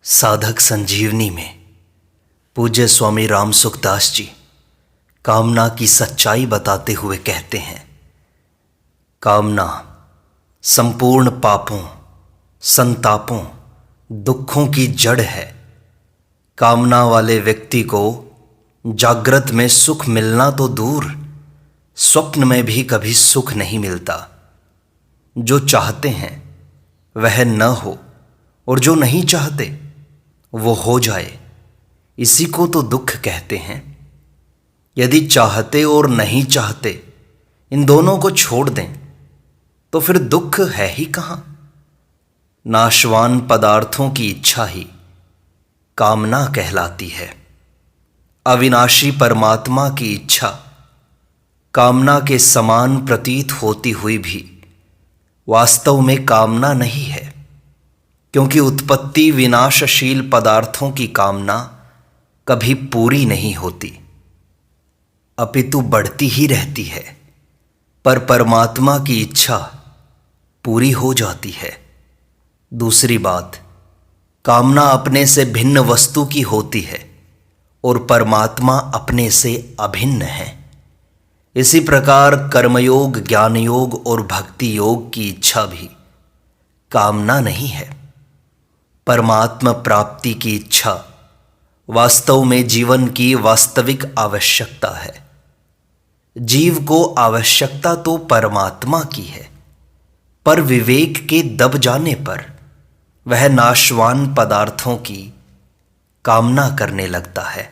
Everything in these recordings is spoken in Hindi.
साधक संजीवनी में पूज्य स्वामी राम सुखदास जी कामना की सच्चाई बताते हुए कहते हैं, कामना संपूर्ण पापों, संतापों, दुखों की जड़ है। कामना वाले व्यक्ति को जागृत में सुख मिलना तो दूर, स्वप्न में भी कभी सुख नहीं मिलता। जो चाहते हैं वह न हो और जो नहीं चाहते वो हो जाए, इसी को तो दुख कहते हैं। यदि चाहते और नहीं चाहते इन दोनों को छोड़ दें तो फिर दुख है ही कहाँ। नाशवान पदार्थों की इच्छा ही कामना कहलाती है। अविनाशी परमात्मा की इच्छा कामना के समान प्रतीत होती हुई भी वास्तव में कामना नहीं है, क्योंकि उत्पत्ति विनाशशील पदार्थों की कामना कभी पूरी नहीं होती, अपितु बढ़ती ही रहती है। पर परमात्मा की इच्छा पूरी हो जाती है। दूसरी बात, कामना अपने से भिन्न वस्तु की होती है और परमात्मा अपने से अभिन्न है। इसी प्रकार कर्मयोग, ज्ञान योग और भक्ति योग की इच्छा भी कामना नहीं है। परमात्मा प्राप्ति की इच्छा वास्तव में जीवन की वास्तविक आवश्यकता है। जीव को आवश्यकता तो परमात्मा की है, पर विवेक के दब जाने पर वह नाशवान पदार्थों की कामना करने लगता है।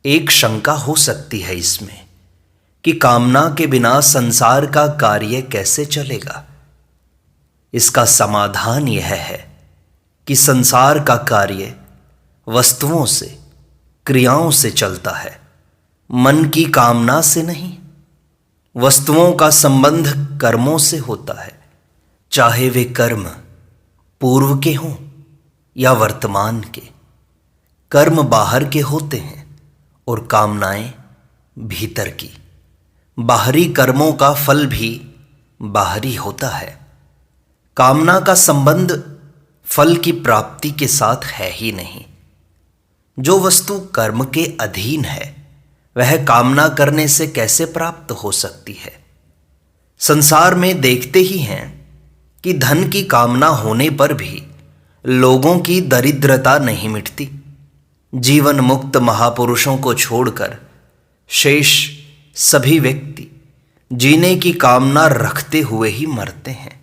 एक शंका हो सकती है इसमें कि कामना के बिना संसार का कार्य कैसे चलेगा। इसका समाधान यह है कि संसार का कार्य वस्तुओं से, क्रियाओं से चलता है, मन की कामना से नहीं। वस्तुओं का संबंध कर्मों से होता है, चाहे वे कर्म पूर्व के हों या वर्तमान के। कर्म बाहर के होते हैं और कामनाएं भीतर की। बाहरी कर्मों का फल भी बाहरी होता है। कामना का संबंध फल की प्राप्ति के साथ है ही नहीं। जो वस्तु कर्म के अधीन है वह कामना करने से कैसे प्राप्त हो सकती है। संसार में देखते ही हैं कि धन की कामना होने पर भी लोगों की दरिद्रता नहीं मिटती। जीवन मुक्त महापुरुषों को छोड़कर शेष सभी व्यक्ति जीने की कामना रखते हुए ही मरते हैं।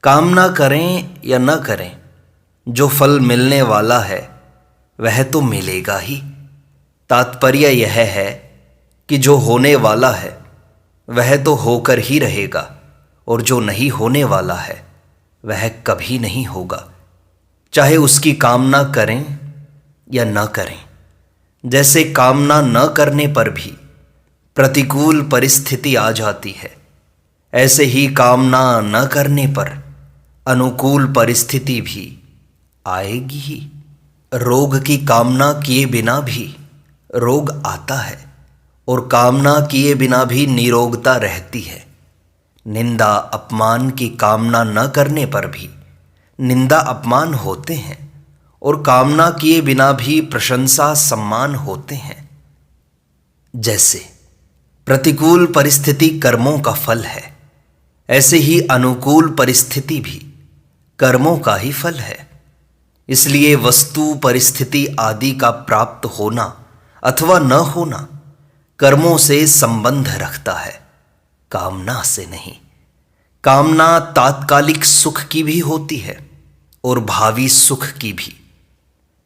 कामना करें या न करें, जो फल मिलने वाला है वह तो मिलेगा ही। तात्पर्य यह है कि जो होने वाला है वह तो होकर ही रहेगा और जो नहीं होने वाला है वह कभी नहीं होगा, चाहे उसकी कामना करें या न करें। जैसे कामना न करने पर भी प्रतिकूल परिस्थिति आ जाती है, ऐसे ही कामना न करने पर अनुकूल परिस्थिति भी आएगी ही। रोग की कामना किए बिना भी रोग आता है और कामना किए बिना भी निरोगता रहती है। निंदा अपमान की कामना न करने पर भी निंदा अपमान होते हैं और कामना किए बिना भी प्रशंसा सम्मान होते हैं। जैसे प्रतिकूल परिस्थिति कर्मों का फल है, ऐसे ही अनुकूल परिस्थिति भी कर्मों का ही फल है। इसलिए वस्तु, परिस्थिति आदि का प्राप्त होना अथवा न होना कर्मों से संबंध रखता है, कामना से नहीं। कामना तात्कालिक सुख की भी होती है और भावी सुख की भी।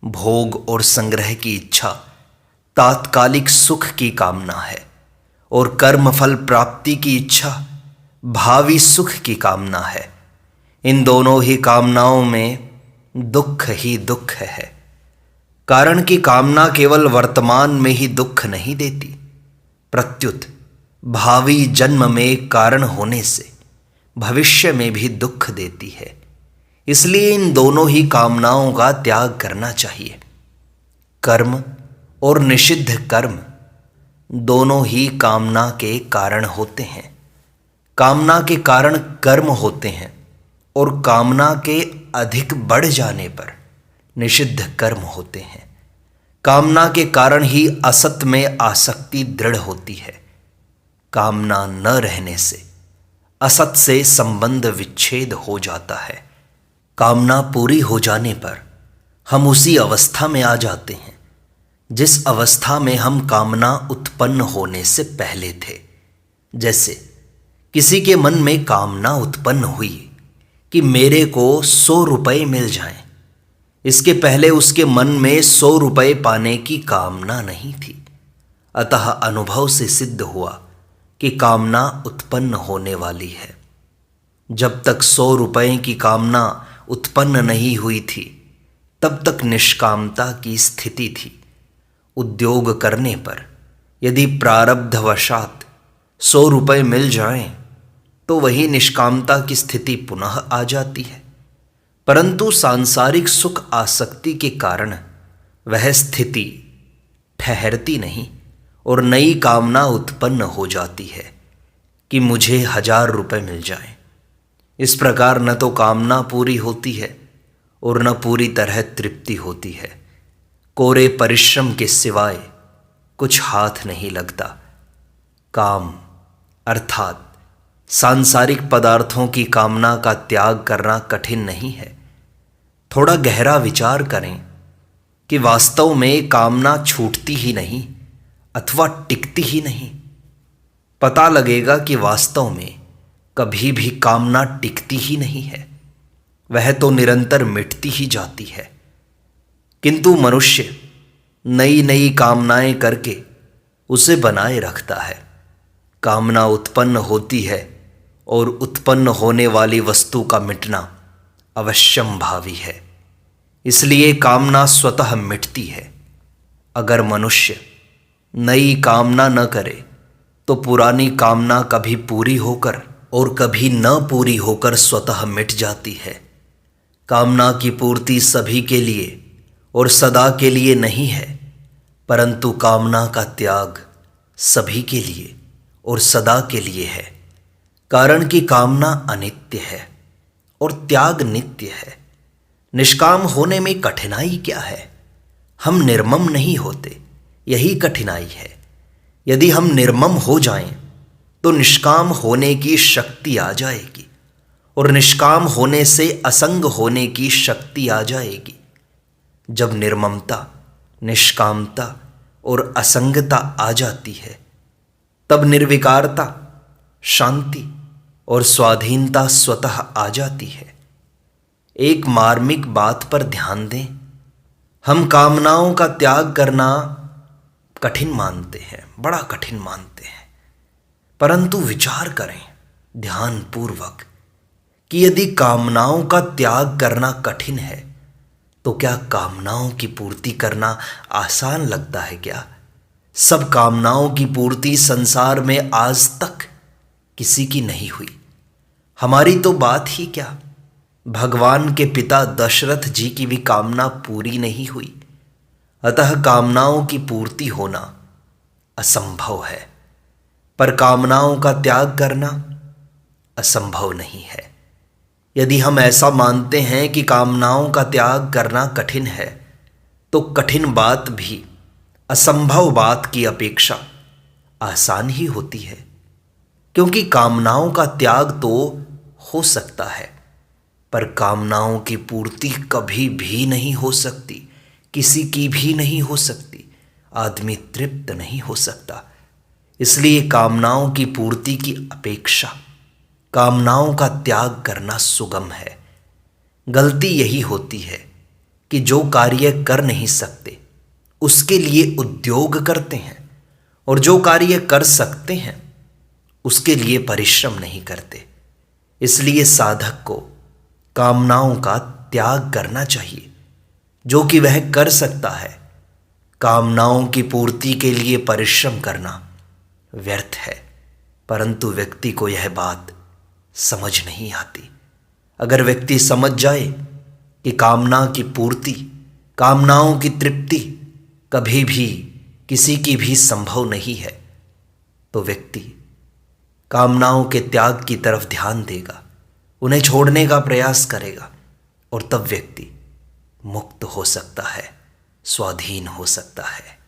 भोग और संग्रह की इच्छा तात्कालिक सुख की कामना है और कर्मफल प्राप्ति की इच्छा भावी सुख की कामना है। इन दोनों ही कामनाओं में दुख ही दुख है। कारण कि कामना केवल वर्तमान में ही दुख नहीं देती, प्रत्युत भावी जन्म में कारण होने से भविष्य में भी दुख देती है। इसलिए इन दोनों ही कामनाओं का त्याग करना चाहिए। कर्म और निषिद्ध कर्म दोनों ही कामना के कारण होते हैं। कामना के कारण कर्म होते हैं और कामना के अधिक बढ़ जाने पर निषिद्ध कर्म होते हैं। कामना के कारण ही असत में आसक्ति दृढ़ होती है। कामना न रहने से असत से संबंध विच्छेद हो जाता है। कामना पूरी हो जाने पर हम उसी अवस्था में आ जाते हैं जिस अवस्था में हम कामना उत्पन्न होने से पहले थे। जैसे किसी के मन में कामना उत्पन्न हुई कि मेरे को 100 रुपये मिल जाएं। इसके पहले उसके मन में 100 रुपये पाने की कामना नहीं थी। अतः अनुभव से सिद्ध हुआ कि कामना उत्पन्न होने वाली है। जब तक 100 रुपये की कामना उत्पन्न नहीं हुई थी तब तक निष्कामता की स्थिति थी। उद्योग करने पर यदि प्रारब्धवशात 100 रुपये मिल जाएं तो वही निष्कामता की स्थिति पुनः आ जाती है। परंतु सांसारिक सुख आसक्ति के कारण वह स्थिति ठहरती नहीं और नई कामना उत्पन्न हो जाती है कि मुझे 1000 रुपये मिल जाएं। इस प्रकार न तो कामना पूरी होती है और न पूरी तरह तृप्ति होती है। कोरे परिश्रम के सिवाय कुछ हाथ नहीं लगता। काम अर्थात सांसारिक पदार्थों की कामना का त्याग करना कठिन नहीं है। थोड़ा गहरा विचार करें कि वास्तव में कामना छूटती ही नहीं अथवा टिकती ही नहीं। पता लगेगा कि वास्तव में कभी भी कामना टिकती ही नहीं है, वह तो निरंतर मिटती ही जाती है। किंतु मनुष्य नई नई कामनाएं करके उसे बनाए रखता है। कामना उत्पन्न होती है और उत्पन्न होने वाली वस्तु का मिटना अवश्यंभावी है, इसलिए कामना स्वतः मिटती है। अगर मनुष्य नई कामना न करे तो पुरानी कामना कभी पूरी होकर और कभी न पूरी होकर स्वतः मिट जाती है। कामना की पूर्ति सभी के लिए और सदा के लिए नहीं है, परंतु कामना का त्याग सभी के लिए और सदा के लिए है। कारण कि कामना अनित्य है और त्याग नित्य है। निष्काम होने में कठिनाई क्या है? हम निर्मम नहीं होते, यही कठिनाई है। यदि हम निर्मम हो जाएं तो निष्काम होने की शक्ति आ जाएगी और निष्काम होने से असंग होने की शक्ति आ जाएगी। जब निर्ममता, निष्कामता और असंगता आ जाती है तब निर्विकारता, शांति और स्वाधीनता स्वतः आ जाती है। एक मार्मिक बात पर ध्यान दें। हम कामनाओं का त्याग करना कठिन मानते हैं, बड़ा कठिन मानते हैं, परंतु विचार करें ध्यानपूर्वक कि यदि कामनाओं का त्याग करना कठिन है तो क्या कामनाओं की पूर्ति करना आसान लगता है क्या? सब कामनाओं की पूर्ति संसार में आज तक किसी की नहीं हुई। हमारी तो बात ही क्या, भगवान के पिता दशरथ जी की भी कामना पूरी नहीं हुई। अतः कामनाओं की पूर्ति होना असंभव है, पर कामनाओं का त्याग करना असंभव नहीं है। यदि हम ऐसा मानते हैं कि कामनाओं का त्याग करना कठिन है तो कठिन बात भी असंभव बात की अपेक्षा आसान ही होती है, क्योंकि कामनाओं का त्याग तो हो सकता है पर कामनाओं की पूर्ति कभी भी नहीं हो सकती, किसी की भी नहीं हो सकती। आदमी तृप्त नहीं हो सकता। इसलिए कामनाओं की पूर्ति की अपेक्षा कामनाओं का त्याग करना सुगम है। गलती यही होती है कि जो कार्य कर नहीं सकते उसके लिए उद्योग करते हैं और जो कार्य कर सकते हैं उसके लिए परिश्रम नहीं करते। इसलिए साधक को कामनाओं का त्याग करना चाहिए जो कि वह कर सकता है। कामनाओं की पूर्ति के लिए परिश्रम करना व्यर्थ है, परंतु व्यक्ति को यह बात समझ नहीं आती। अगर व्यक्ति समझ जाए कि कामना की पूर्ति, कामनाओं की तृप्ति कभी भी किसी की भी संभव नहीं है तो व्यक्ति कामनाओं के त्याग की तरफ ध्यान देगा, उन्हें छोड़ने का प्रयास करेगा और तब व्यक्ति मुक्त हो सकता है, स्वाधीन हो सकता है।